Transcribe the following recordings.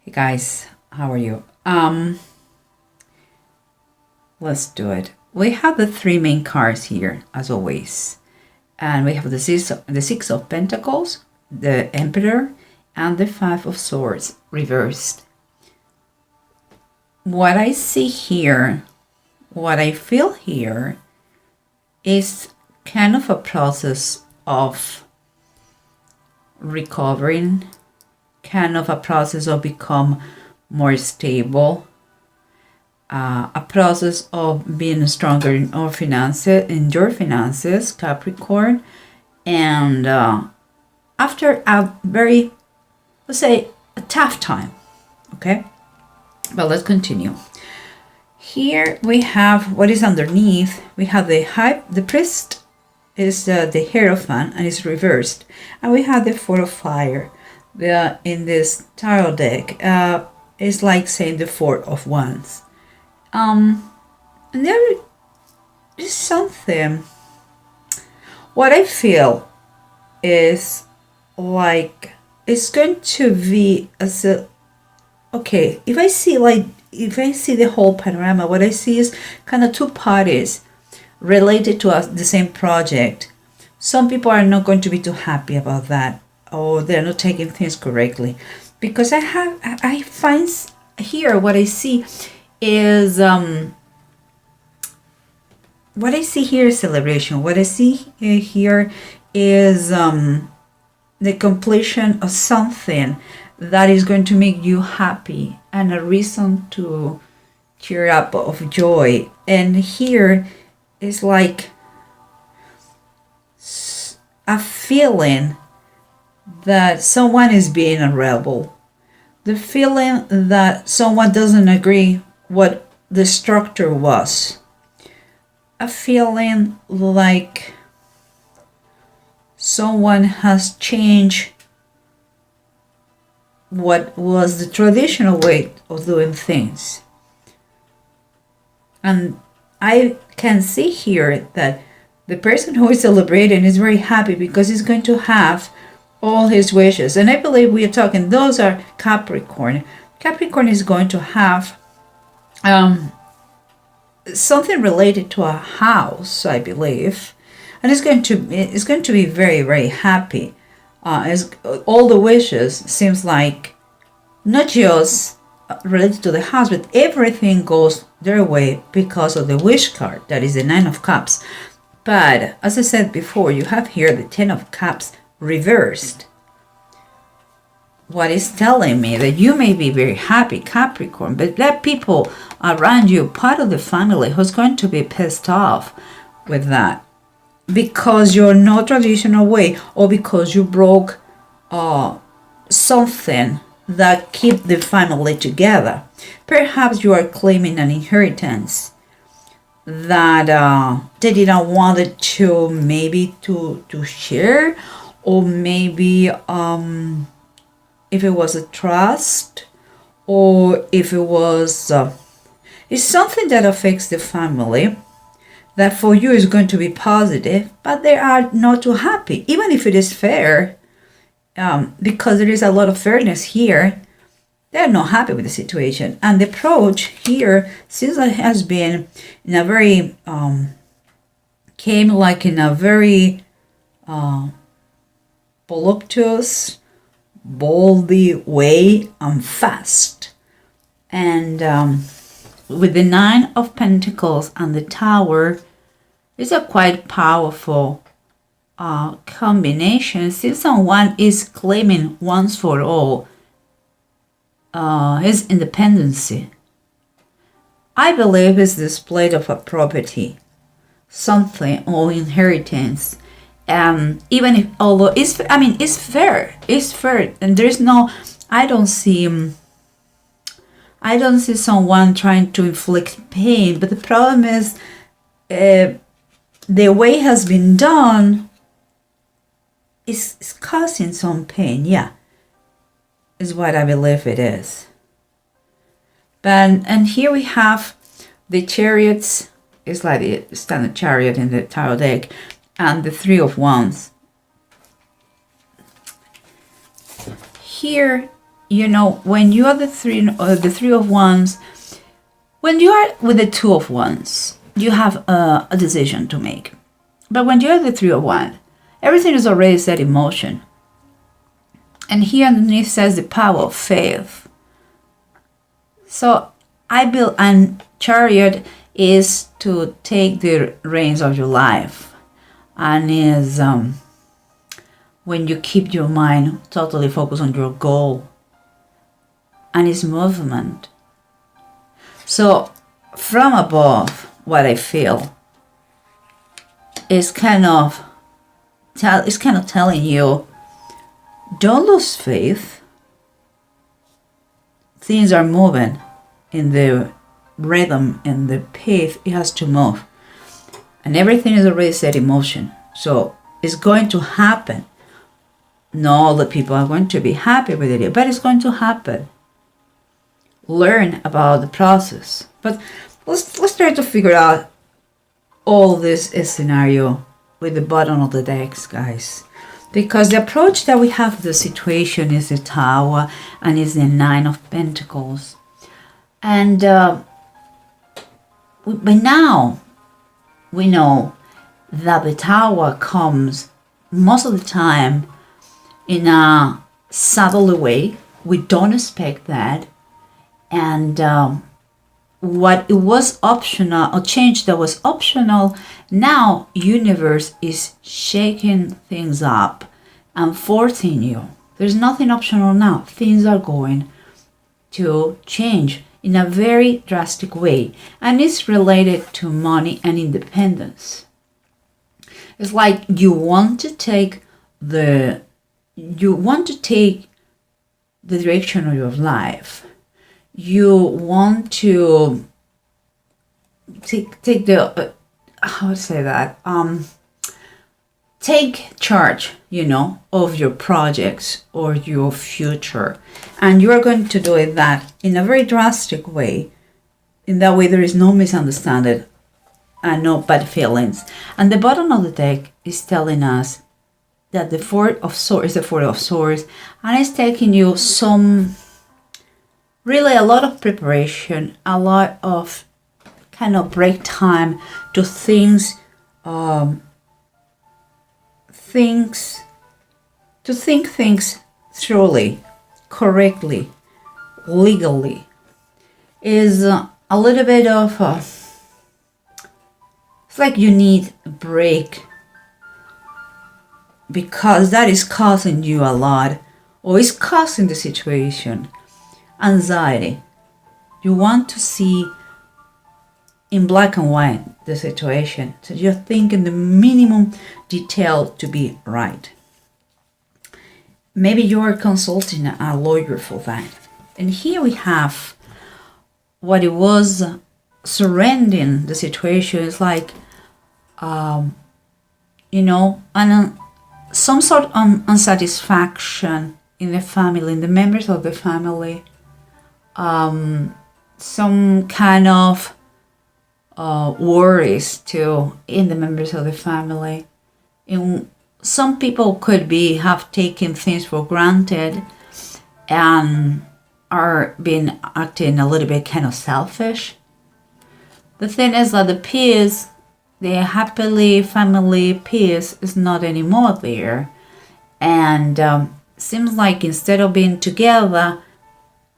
Hey guys, how are you? Let's do it. We have the three main cards here, as always. And we have the Six of Pentacles, the Emperor, and the Five of Swords reversed. What I see here, what I feel here, is kind of a process of recovering, kind of a process of become more stable, a process of being stronger in your finances, Capricorn, and after a very, let's say, a tough time. Okay, but let's continue. Here we have what is underneath. We have the priest is the Hierophant and it's reversed, and we have the Four of Fire. In this tarot deck, it's like saying the Four of Wands. And there is something. What I feel is like it's going to be as a okay. If I see the whole panorama, what I see is kind of two parties related to the same project. Some people are not going to be too happy about that, or they're not taking things correctly, because I find here what I see is what I see here is celebration. What I see here is the completion of something that is going to make you happy and a reason to cheer up of joy. And here is like a feeling that someone is being a rebel, the feeling that someone doesn't agree what the structure was, a feeling like someone has changed what was the traditional way of doing things. And I can see here that the person who is celebrating is very happy because he's going to have all his wishes. And I believe we are talking, those are Capricorn. Capricorn is going to have something related to a house, I believe. And it's going to be very, very happy. As all the wishes seems like not just related to the house, but everything goes their way because of the wish card, that is the Nine of Cups. But as I said before, you have here the Ten of Cups reversed. What is telling me that you may be very happy, Capricorn, but there are people around you, part of the family, who's going to be pissed off with that because you're not traditional way, or because you broke something that keep the family together. Perhaps you are claiming an inheritance that they didn't want it to maybe to share, or maybe if it was a trust, or if it was it's something that affects the family that for you is going to be positive, but they are not too happy, even if it is fair, because there is a lot of fairness here. They're not happy with the situation, and the approach here seems like has been in a very came like in a very voluptuous, boldy way and fast. And with the Nine of Pentacles and the Tower, it's a quite powerful combination. Since someone is claiming once for all his independency, I believe is displayed of a property, something, or inheritance. Even if, although it's fair, and there's no, I don't see someone trying to inflict pain, but the problem is the way it has been done is causing some pain. Yeah, is what I believe it is. And here we have the Chariots. It's like the standard chariot in the tarot deck, and the Three of Wands. Here when you are the three of wands, when you are with the two of wands, you have a decision to make. But when you're the three of wands, everything is already set in motion. And here underneath says the power of faith. So and Chariot is to take the reins of your life, and is when you keep your mind totally focused on your goal, and it's movement. So from above, what I feel is kind of telling you, don't lose faith. Things are moving in the rhythm and the pace it has to move, and everything is already set in motion. So it's going to happen. Not all the people are going to be happy with it, but it's going to happen. Learn about the process. But let's try to figure out all this scenario with the bottom of the decks, guys. Because the approach that we have to the situation is the Tower and is the Nine of Pentacles. And by now, we know that the Tower comes most of the time in a subtle way. We don't expect that. And what it was optional, a change that was optional, now universe is shaking things up and forcing you. There's nothing optional now. Things are going to change in a very drastic way, and it's related to money and independence. It's like you want to take the direction of your life. You want to take the how to say that, take charge, of your projects or your future, and you are going to do it that in a very drastic way. In that way, there is no misunderstanding and no bad feelings. And the bottom of the deck is telling us that the Four of Swords is the Four of Swords, and it's taking you really a lot of preparation, a lot of kind of break time to think things thoroughly, correctly, legally. Is a little bit of it's like you need a break, because that is causing you a lot, or is causing the situation anxiety. You want to see in black and white the situation, so you're thinking the minimum detail to be right. Maybe you're consulting a lawyer for that. And here we have what it was surrendering the situation. Is like some sort of unsatisfaction in the family, in the members of the family, some kind of worries too in the members of the family. Some people could have taken things for granted and are acting a little bit kind of selfish. The thing is that the peace, the happily family peace, is not anymore there, and seems like instead of being together,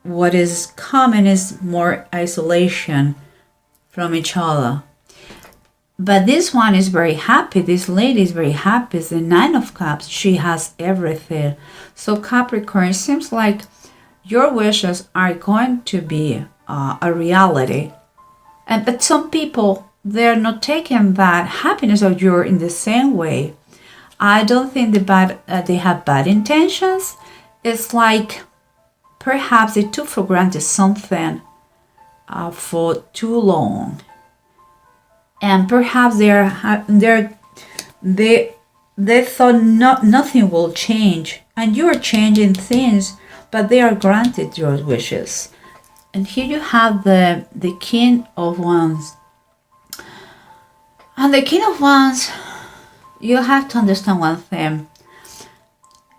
what is common is more isolation from each other. But this one is very happy. This lady is very happy. It's the Nine of Cups. She has everything. So Capricorn, it seems like your wishes are going to be a reality. But some people, they're not taking that happiness of yours in the same way. I don't think they have bad intentions. It's like perhaps they took for granted something for too long, and perhaps they thought nothing will change, and you are changing things, but they are granted your wishes. And here you have the King of Wands, and the King of Wands, you have to understand one thing.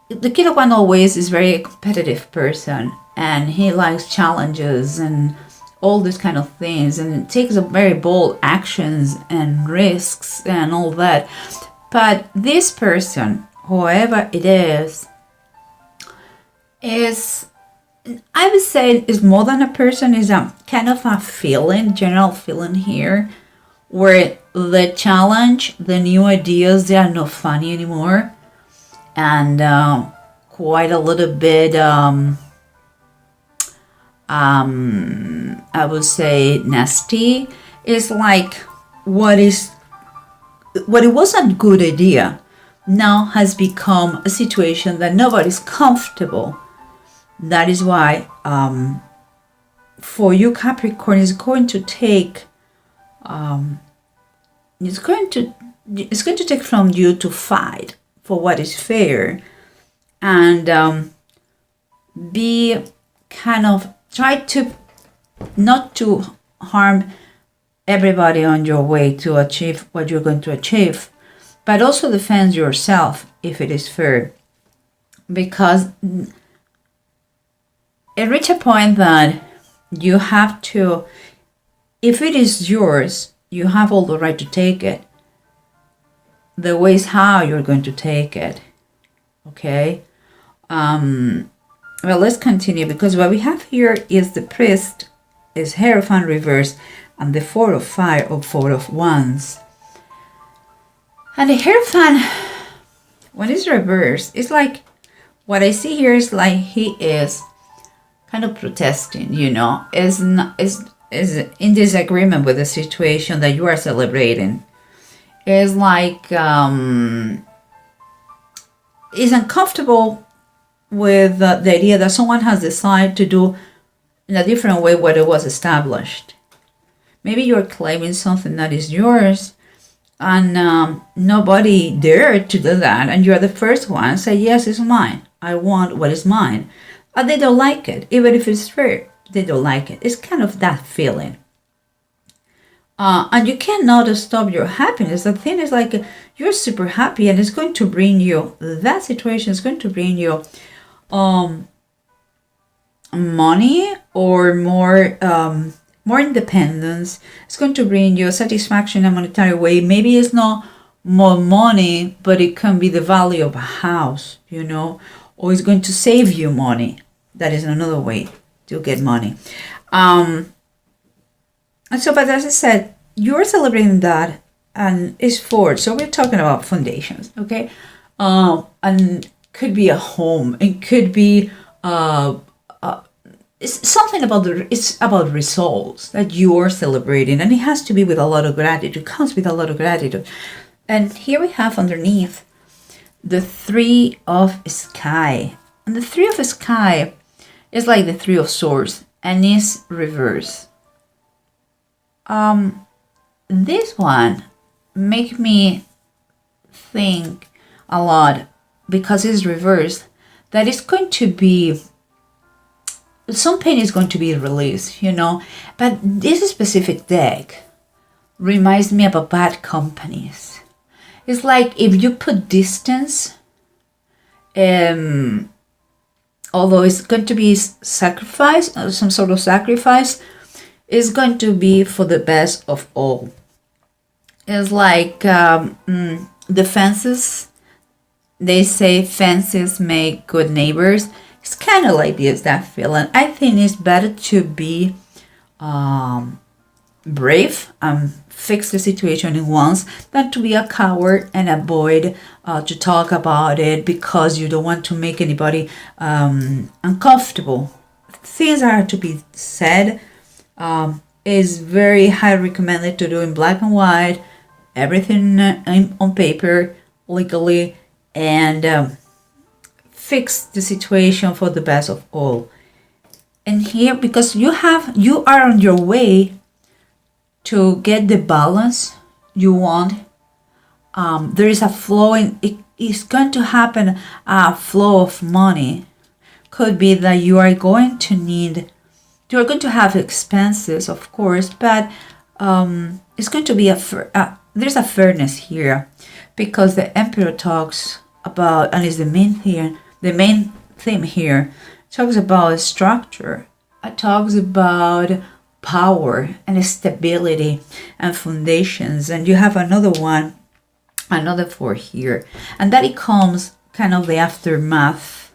The King of Wands always is very competitive person, and he likes challenges and all these kind of things, and it takes a very bold actions and risks and all that. But this person, whoever it is, I would say is more than a person, is a kind of a feeling, general feeling here, where the challenge, the new ideas, they are not funny anymore, and quite a little bit I would say nasty. It's like what it was a good idea now has become a situation that nobody's comfortable. That is why for you, Capricorn, it's going to take it's going to take from you to fight for what is fair, and be kind of try to not to harm everybody on your way to achieve what you're going to achieve, but also defend yourself if it is fair, because it reach a point that you have to, if it is yours, you have all the right to take it. The way is how you're going to take it. Okay? Well, let's continue, because what we have here is the priest, is Hierophant reversed, and the Four of Fire or Four of Wands. And the Hierophant, when it's reversed, it's like, what I see here is like he is kind of protesting, is in disagreement with the situation that you are celebrating. Is like is uncomfortable with the idea that someone has decided to do in a different way what it was established. Maybe you're claiming something that is yours, and nobody dared to do that, and you're the first one to say, yes, it's mine. I want what is mine. But they don't like it, even if it's fair. They don't like it. It's kind of that feeling. And you cannot stop your happiness. The thing is like you're super happy, and it's going to bring you, that situation is going to bring you money or more independence. It's going to bring you satisfaction in a monetary way. Maybe it's not more money, but it can be the value of a house, or it's going to save you money. That is another way to get money. And so, but as I said, you're celebrating that, and it's forward. So we're talking about foundations, okay? And could be a home. It could be it's something about it's about results that you are celebrating, and it has to be with a lot of gratitude. It comes with a lot of gratitude. And here we have underneath the Three of Sky, and the Three of Sky is like the Three of Swords, and is reverse. This one make me think a lot, because it's reversed, that it's going to be, some pain is going to be released, but this specific deck reminds me about bad companies. It's like if you put distance, although it's going to be sacrifice, some sort of sacrifice, is going to be for the best of all. It's like the fences, they say fences make good neighbors. It's kind of like this, that feeling. I think it's better to be brave and fix the situation at once than to be a coward and avoid to talk about it because you don't want to make anybody uncomfortable. Things are to be said. Is very highly recommended to do in black and white, everything on paper, legally, and fix the situation for the best of all. And here, because you are on your way to get the balance you want, there is a flow, and it is going to happen, a flow of money. Could be that you are going to have expenses, of course, but it's going to be there's a fairness here, because the Emperor talks about, and is the main theme here, talks about structure. It talks about power and stability and foundations. And you have another one, another 4 here. And that it comes kind of the aftermath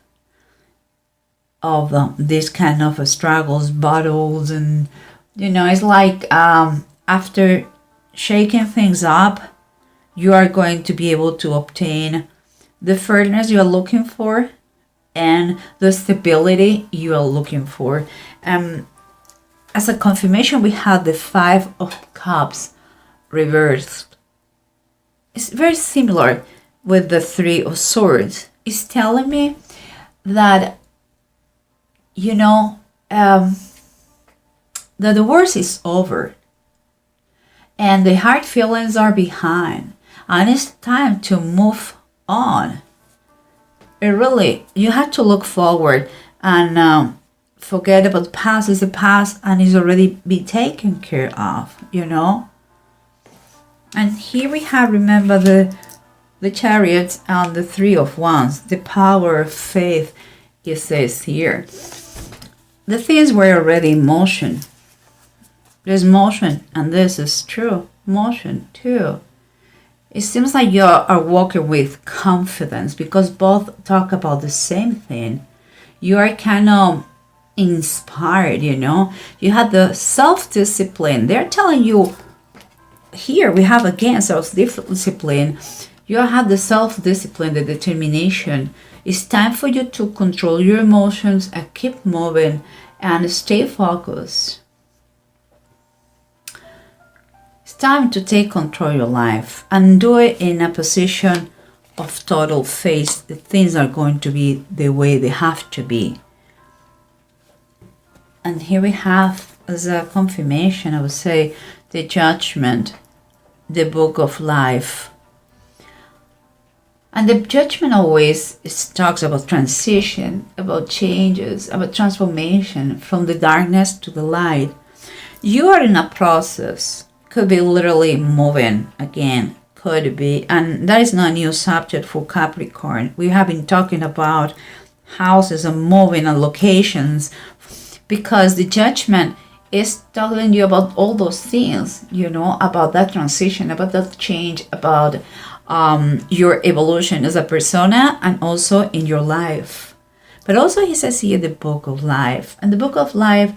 of this kind of struggles, battles, and it's like after shaking things up, you are going to be able to obtain the fairness you are looking for and the stability you are looking for. As a confirmation, we have the 5 of Cups reversed. It's very similar with the 3 of Swords. It's telling me that, that the worst is over and the hard feelings are behind, and it's time to move on. You have to look forward and forget about the past. Is the past and is already be taken care of, And here we have, remember, the Chariots and the 3 of Wands, the power of faith, it says here. The things were already in motion. There's motion, and this is true. Motion too. It seems like you are walking with confidence because both talk about the same thing. You are kind of inspired, You have the self-discipline. They're telling you, here we have again self-discipline. You have the self-discipline, the determination. It's time for you to control your emotions and keep moving and stay focused. It's time to take control of your life and do it in a position of total faith that things are going to be the way they have to be. And here we have, as a confirmation, I would say, the Judgment, the Book of Life. And the Judgment always talks about transition, about changes, about transformation from the darkness to the light. You are in a process. Could be literally moving again. Could be. And that is not a new subject for Capricorn. We have been talking about houses and moving and locations because the Judgment is telling you about all those things, about that transition, about that change, about your evolution as a persona and also in your life. But also he says here the Book of Life. And the Book of Life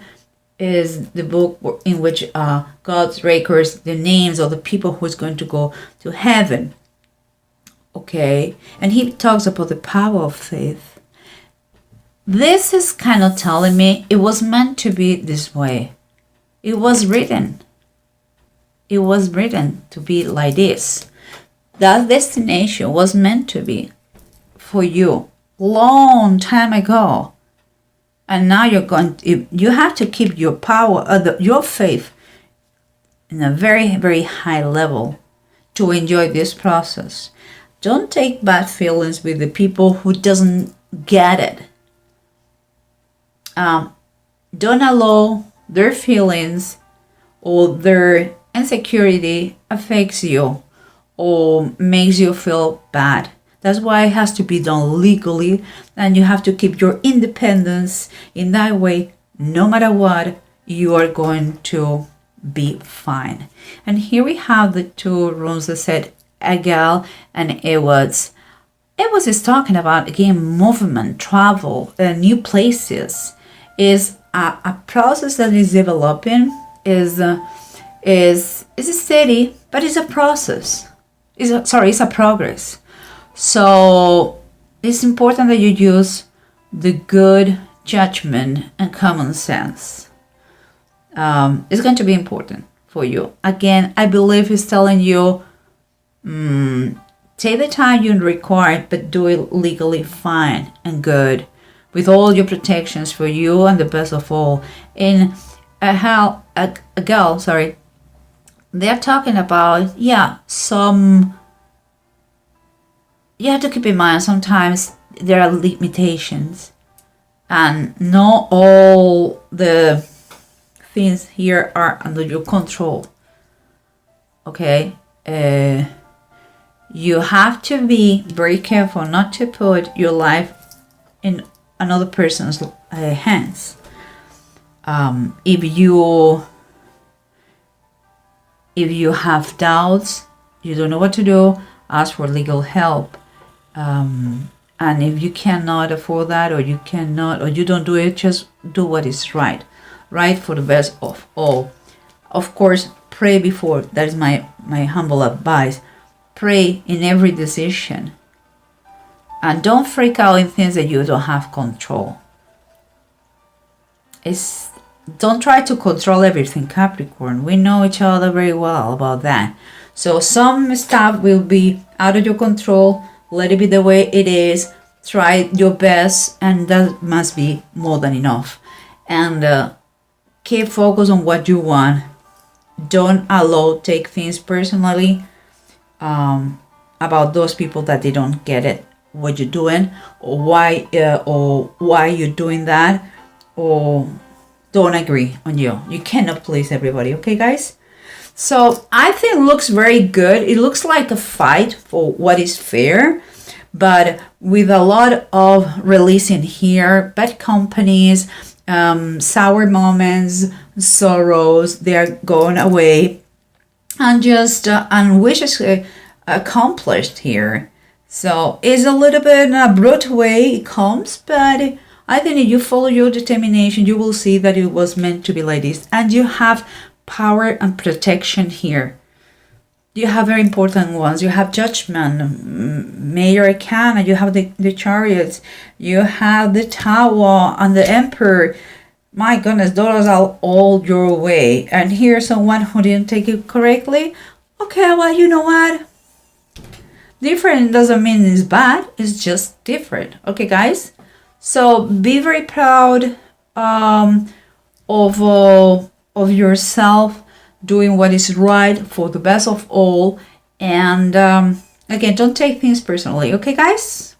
is the book in which God records the names of the people who is going to go to heaven. Okay? And he talks about the power of faith. This is kind of telling me it was meant to be this way. It was written. It was written to be like this. That destination was meant to be for you long time ago. And now you have to keep your power, your faith in a very, very high level to enjoy this process. Don't take bad feelings with the people who doesn't get it. Don't allow their feelings or their insecurity affects you or makes you feel bad. That's why it has to be done legally, and you have to keep your independence. In that way, no matter what, you are going to be fine. And here we have the 2 runes that said Egal and Ewods. Ewods is talking about, again, movement, travel, new places. Is a process that is developing, is steady, but it's a process. It's a progress. So it's important that you use the good judgment and common sense. It's going to be important for you. Again, I believe he's telling you, take the time you require, but do it legally fine and good, with all your protections for you and the best of all. In Egal, they're talking about, you have to keep in mind sometimes there are limitations and not all the things here are under your control. Okay? You have to be very careful not to put your life in another person's hands. If you have doubts, you don't know what to do, ask for legal help. And if you cannot afford that, or you don't do it, just do what is right for the best of all. Of course, pray before. That is my humble advice. Pray in every decision. And don't freak out in things that you don't have control. Don't try to control everything, Capricorn. We know each other very well about that. So some stuff will be out of your control. Let it be the way it is. Try your best, and that must be more than enough. And keep focused on what you want. Don't take things personally about those people that they don't get it, what you're doing, or why you're doing that, or don't agree on you. You cannot please everybody, okay, guys? So I think it looks very good. It looks like a fight for what is fair, but with a lot of releasing here, bad companies, sour moments, sorrows, they are going away, and just and wishes accomplished here. So it's a little bit in a abrupt way it comes, but I think if you follow your determination, you will see that it was meant to be like this. And you have power and protection here. You have very important ones. You have Judgment, Major Arcana, you have the Chariots, you have the Tower and the Emperor. My goodness, those are all your way. And here's someone who didn't take it correctly. Okay, well, you know what? Different doesn't mean it's bad. It's just different. Okay, guys? So be very proud of yourself, doing what is right for the best of all. And again, don't take things personally. Okay, guys?